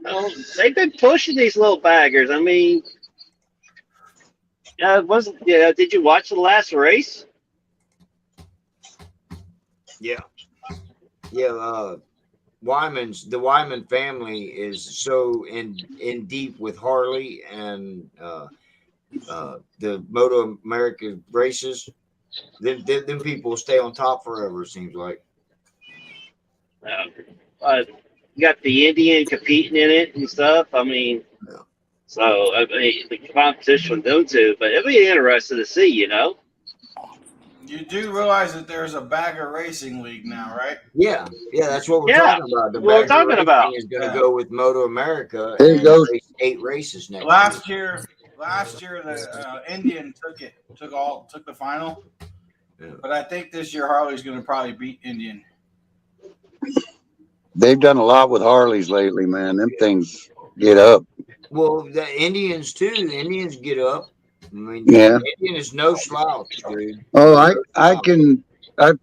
Well, they've been pushing these little baggers. I mean, did you watch the last race? Yeah. The Wyman family is so in deep with Harley and the Moto America races. Them people stay on top forever. It seems like. You got the Indian competing in it and stuff. I mean, so the competition with them two, but it'll be interesting to see. You do realize that there's a bagger racing league now, right? Yeah, that's what we're talking about. We're talking about is going to go with Moto America. There you go. 8 races next last year the Indian took the final, but I think this year Harley's going to probably beat Indian. They've done a lot with Harleys lately, man. Them things get up. Well, the Indians too. The Indians get up. I mean, Yeah. Indian is no slouch, dude. Oh, I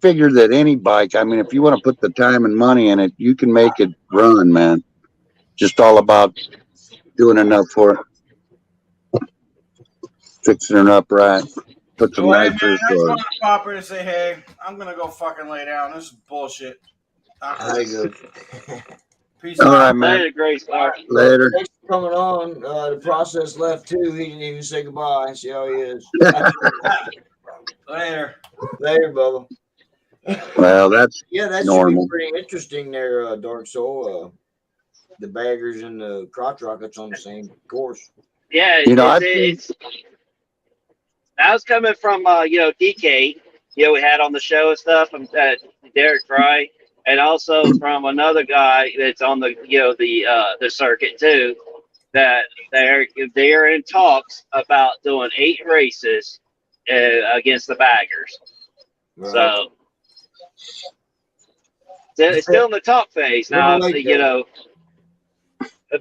figure that any bike, I mean, if you want to put the time and money in it, you can make it run, man. Just all about doing enough for it. Fixing it up right. Put some Hey, man, nitrous I just on want it. to pop in and say, hey, I'm going to go fucking lay down. This is bullshit. There you go. Peace All out. right, man. Later, Grace. Later. Thanks for coming on. The process left too. He didn't even say goodbye. See how he is. Later. Later, Bubba. Well, that's That normal. should be pretty interesting there, Dark Soul. The baggers and the crotch rockets on the same course. Yeah, it's that was coming from DK. We had on the show and stuff. Derek Fry. And also from another guy that's on the the circuit too, that they're in talks about doing 8 races against the baggers. Right. So it's still in the talk phase now. Like it'll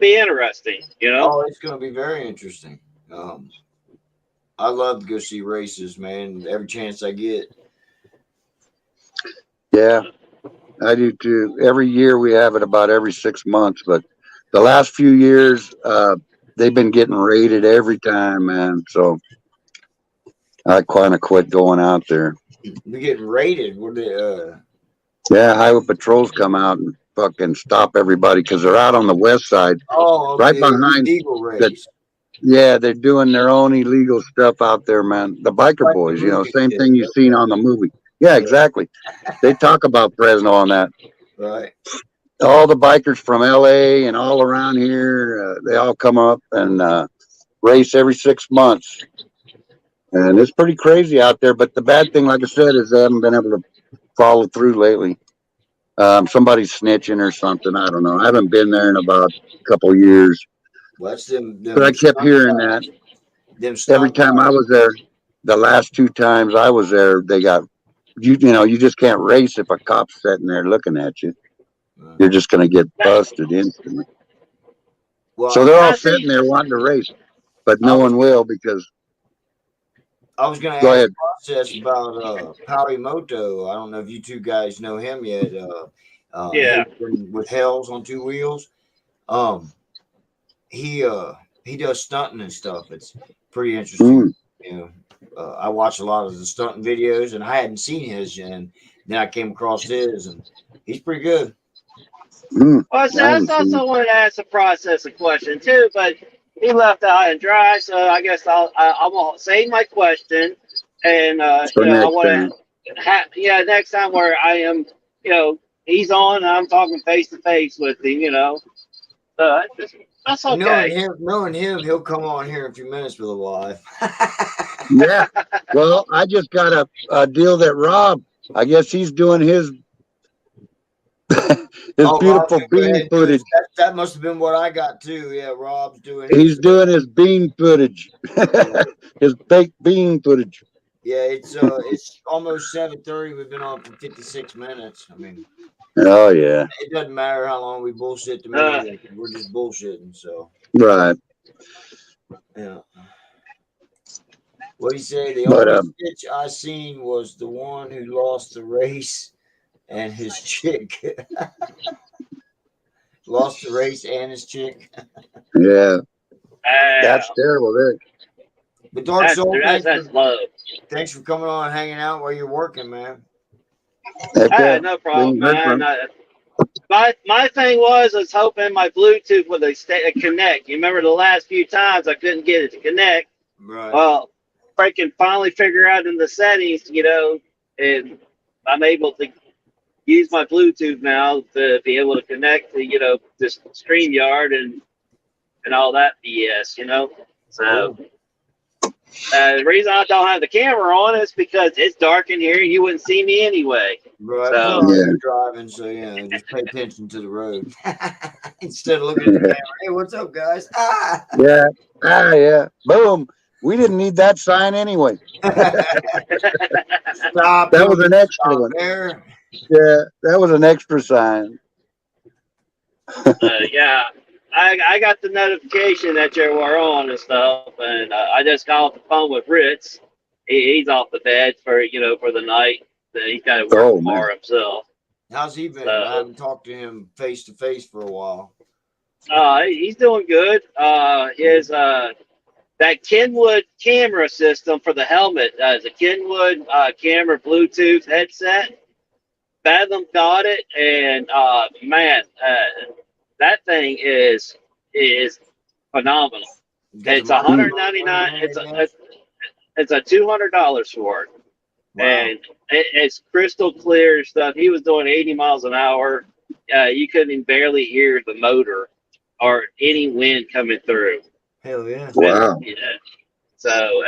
be interesting. Oh, it's going to be very interesting. I love to go see races, man. Every chance I get. Yeah, I do too. Every year we have it about every 6 months, but the last few years, they've been getting raided every time, man. So I kind of quit going out there. We're getting raided. Yeah, highway patrols come out and fucking stop everybody because they're out on the west side, Oh, right the behind illegal race. Yeah, they're doing their own illegal stuff out there, man. The biker Like the boys, you know, movie same did. thing you've seen on the movie. Yeah, exactly. They talk about Fresno on that. Right. All the bikers from LA and all around here, they all come up and race every 6 months. And it's pretty crazy out there. But the bad thing, like I said, is they haven't been able to follow through lately. Somebody's snitching or something. I don't know. I haven't been there in about a couple of years. Well, that's them. But I kept hearing that Them every stunt time I guys. was there. The last 2 times I was there, they got you know, you just can't race if a cop's sitting there looking at you. You're just going to get busted instantly. Well, So they're all I see. sitting there wanting to race, but I no was one will because. I was going to Go ask ahead. Process about Powy Moto. I don't know if you two guys know him yet. Yeah. He's been with Hells on 2 wheels. Um, he does stunting and stuff. It's pretty interesting. You know, I watch a lot of the stunting videos, and I hadn't seen his, and then I came across his, and he's pretty good. Well, so I I haven't seen also wanted to ask the process a question too, but he left out and dry, so I guess I'm gonna save my question, and for I next want time. to next time where I am, he's on, and I'm talking face to face with him, that's okay. Knowing him, he'll come on here in a few minutes with a live. Yeah. Well, I just got a deal that Rob, I guess he's doing his Oh, Rob's beautiful gonna go ahead bean and do his. footage. That must have been what I got too. Yeah, Rob's doing He's his. doing his bean footage, his baked bean footage. Yeah, it's almost 7:30. We've been on for 56 minutes. I mean, Oh yeah, it doesn't matter how long we bullshit to Uh, me. We're just bullshitting. So right. yeah. What do you say? The But only stitch I seen was the one who lost the race and his chick. Lost the race and his chick. yeah, uh, that's terrible. There. But Dark Soul, that's low. thanks for coming on and hanging out while you're working, man. Heck yeah. No We problem, ain't heard from man. him. My thing was I was hoping my Bluetooth would connect. You remember the last few times I couldn't get it to connect. Right. Well, I can finally figure out in the settings, and I'm able to use my Bluetooth now to be able to connect to, this StreamYard and all that BS. So Cool. the reason I don't have the camera on is because it's dark in here and you wouldn't see me anyway. Right. So Well, you're driving, so just pay attention to the road instead of looking at the camera. Hey, what's up, guys? Ah. Yeah. Yeah. Boom. We didn't need that sign anyway. Stop. That was an extra Stop one. there. Yeah, that was an extra sign. yeah, I got the notification that you were on and stuff, and I just got off the phone with Ritz. He's off the bed for the night. He's got to work tomorrow himself. How's he been? So, I haven't talked to him face to face for a while. he's doing good. His that Kenwood camera system for the helmet is a Kenwood camera Bluetooth headset. Fathom got it, and man, that thing is phenomenal. It's $199. It's a $200 for it, Wow. and it's crystal clear stuff. He was doing 80 miles an hour. You couldn't barely hear the motor or any wind coming through. Hell yeah. Wow. Yeah. So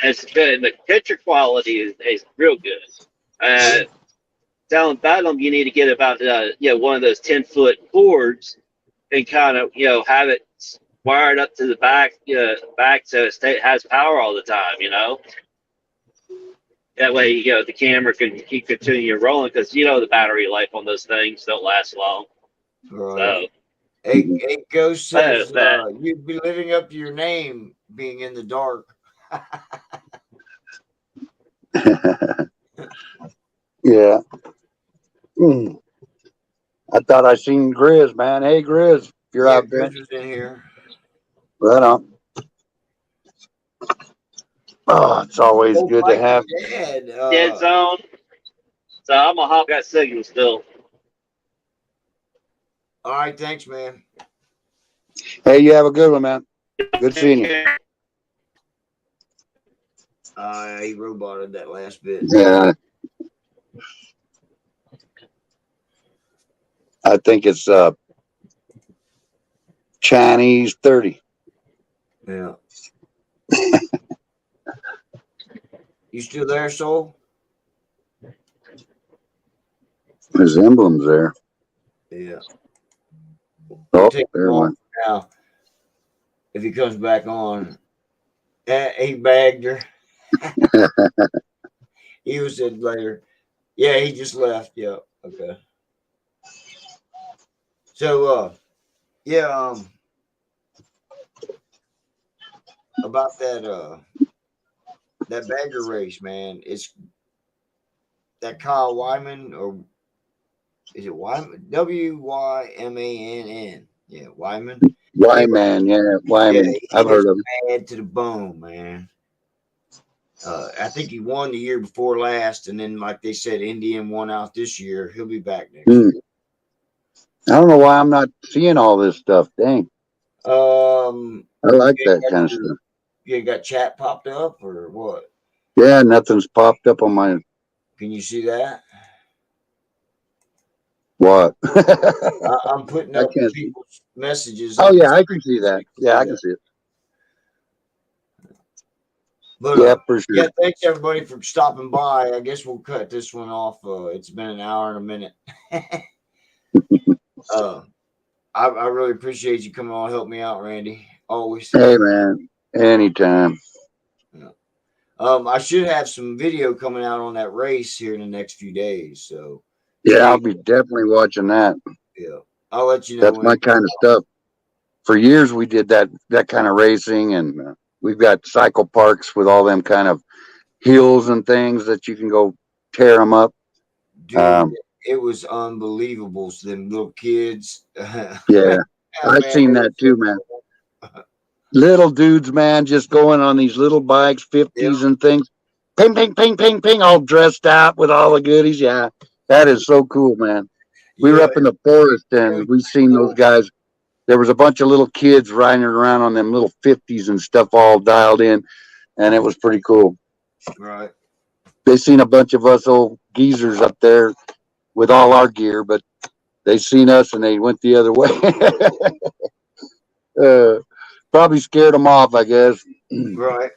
it's good. And the picture quality is real good. Telling Fathom you need to get about one of those 10-foot cords and kind of have it wired up to the back so it has power all the time. That way the camera can keep continue rolling because the battery life on those things don't last long. Right. So Hey, Ghost says you'd be living up to your name being in the dark. Yeah. I thought I seen Grizz, man. Hey, Grizz, if you're out there. Grizz is in here. Right on. Oh, it's always good to have. Dead zone. So I'm gonna hop that signal still. All right, thanks, man. Hey, you have a good one, man. Good seeing you. He roboted that last bit. Yeah. I think it's Chinese 30. Yeah. You still there, Soul? His emblem's there. Yeah. Oh, Take him there off one. now. If he comes back on, he bagged her. He was said later. Yeah, he just left. Yeah. Okay. So, yeah, about that bagger race, man. It's that Kyle Wyman, or is it Wyman? Wymann. Yeah, Wyman. Wyman, yeah, Wyman. Yeah, I've heard of him. mad to the bone, man. I think he won the year before last, and then, like they said, Indian won out this year. He'll be back next year. I don't know why I'm not seeing all this stuff. Dang. I like you that got kind of your- stuff. You got chat popped up or what? Yeah, nothing's popped up on my Can you see that? what? I'm putting I up can't see. people's messages. Oh yeah, I can see that. Yeah, I can see it. But Yeah, for sure. yeah, thanks everybody for stopping by. I guess we'll cut this one off. It's been an hour and a minute. I really appreciate you coming on and help me out, Randy. Always. Hey man, anytime. Yeah. I should have some video coming out on that race here in the next few days. So Yeah, I'll be definitely watching that. yeah, I'll let you know. That's my kind of stuff. For years we did that kind of racing, and we've got cycle parks with all them kind of hills and things that you can go tear them up. Dude, it was unbelievable. So them little kids. Yeah, I've seen that too, man. Little dudes, man, just going on these little bikes, 50s and things. Ping, ping, ping, ping, ping, all dressed out with all the goodies. Yeah, that is so cool, man. We were up in the forest and we seen those guys. There was a bunch of little kids riding around on them little 50s and stuff all dialed in, and it was pretty cool. Right. They seen a bunch of us old geezers up there with all our gear, but they seen us and they went the other way. Probably scared them off, I guess. Right.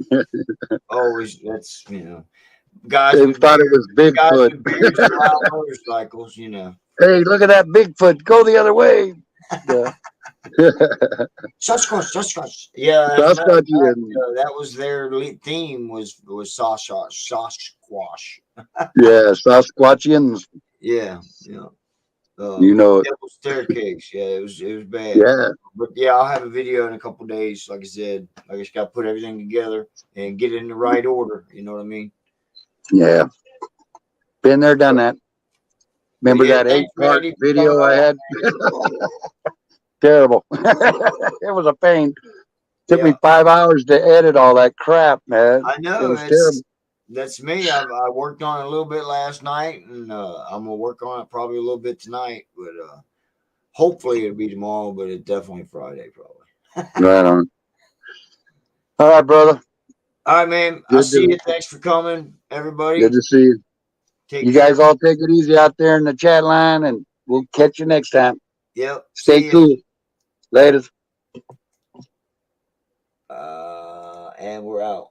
Always, that's guys They with thought it was Bigfoot. beards and loud motorcycles, Hey, look at that Bigfoot! Go the other way. Yeah. Sasquatch. Yeah, Sasquatch. that was their theme was Sasquatch. Yeah, Sasquatchians. Yeah. Devil's Staircase. Yeah, it was bad. Yeah. But yeah, I'll have a video in a couple days. Like I said, I just got to put everything together and get it in the right order. You know what I mean? Yeah. Been there, done that. Remember that 8-part video I had? Terrible. It was a pain. Took me 5 hours to edit all that crap, man. I know. It was terrible. That's me. I worked on it a little bit last night, and I'm gonna work on it probably a little bit tonight. But hopefully it'll be tomorrow. But it's definitely Friday, probably. Right on. All right, brother. All right, man. I'll see you. Thanks for coming, everybody. Good to see you. Take you care. guys all take it easy out there in the chat line, and we'll catch you next time. Yep. Stay cool. Later. And we're out.